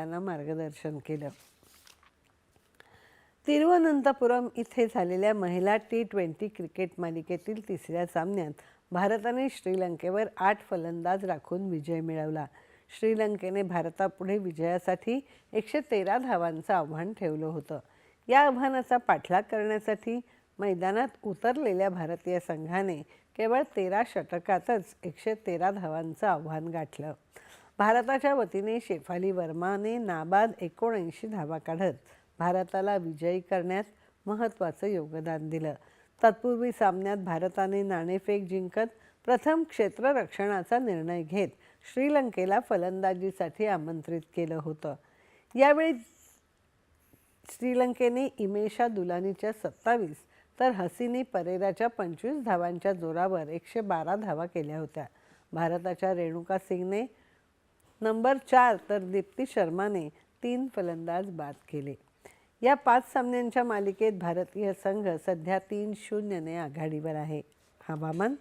संघांना मार्गदर्शन केलं. तिरुवनंतपुरम इथे झालेल्या महिला T20 क्रिकेट मालिकेतील तिसऱ्या सामन्यात भारताने श्रीलंकेवर 8 फलंदाज राखून विजय मिळवला. श्रीलंकेने भारतापुढे विजयासाठी 113 धावांचं आव्हान ठेवलं होतं. या आव्हानाचा पाठलाग करण्यासाठी मैदानात उतरलेल्या भारतीय संघाने केवळ 13 षटकातच 113 धावांचं आव्हान गाठलं. भारताच्या वतीने शेफाली वर्माने नाबाद 79 धावा काढत भारताला विजयी करण्यात महत्त्वाचं योगदान दिलं. तत्पूर्वी सामन्यात भारताने नाणेफेक जिंकत प्रथम क्षेत्ररक्षणाचा निर्णय घेत श्रीलंकेला फलंदाजीसाठी आमंत्रित केलं होतं. यावेळी श्रीलंकेने इमेशा दुलानीच्या 27 तर हसिनी परेराच्या 25 धावांच्या जोरावर 112 धावा केल्या होत्या. भारताच्या रेणुका सिंगने नंबर 4 तर दीप्ती शर्माने 3 फलंदाज बाद केले. या 5 सामन्यांच्या मालिकेत भारतीय संघ सध्या 3-0 ने आघाडीवर आहे. हवामान